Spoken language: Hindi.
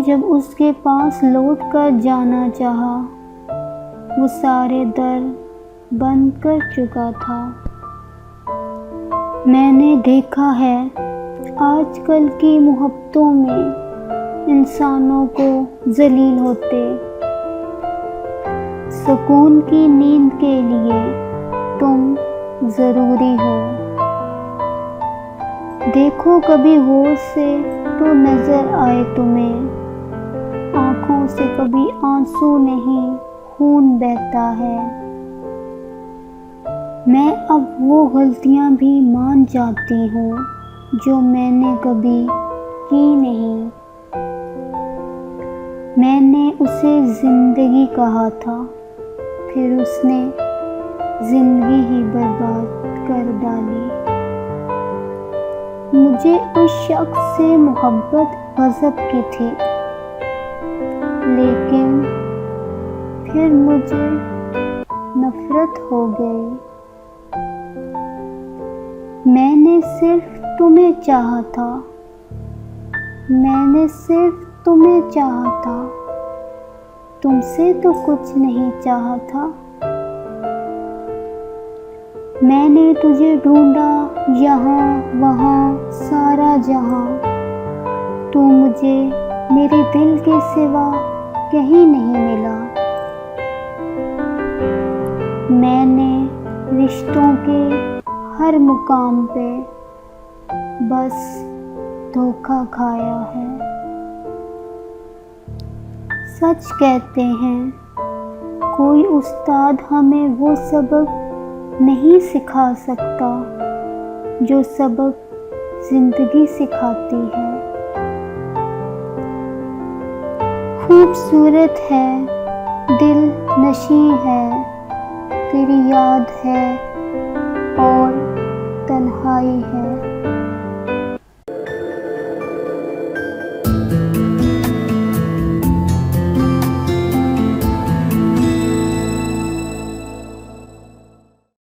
जब उसके पास लौट कर जाना चाहा, वो सारे दर बंद कर चुका था। मैंने देखा है आजकल की मोहब्बतों में इंसानों को जलील होते। सुकून की नींद के लिए तुम ज़रूरी हो। देखो कभी होश से तो नज़र आए तुम्हें, आँखों से कभी आंसू नहीं खून बहता है। मैं अब वो गलतियाँ भी मान जाती हूँ जो मैंने कभी की नहीं। मैंने उसे ज़िंदगी कहा था, फिर उसने ज़िंदगी ही बर्बाद कर डाली। मुझे उस शख्स से मोहब्बत गज़ब की थी, लेकिन फिर मुझे नफ़रत हो गई। मैंने सिर्फ तुम्हें चाहा था, मैंने सिर्फ तुम्हें चाहा था, तुमसे तो कुछ नहीं चाहा था। मैंने तुझे ढूंढा यहाँ वहाँ सारा जहाँ, तू मुझे मेरे दिल के सिवा कहीं नहीं मिला। मैंने रिश्तों के हर मुकाम पे बस धोखा खाया है। सच कहते हैं कोई उस्ताद हमें वो सबक नहीं सिखा सकता जो सबक ज़िंदगी सिखाती है। खूबसूरत है, दिल नशी है, तेरी याद है और तन्हाई है।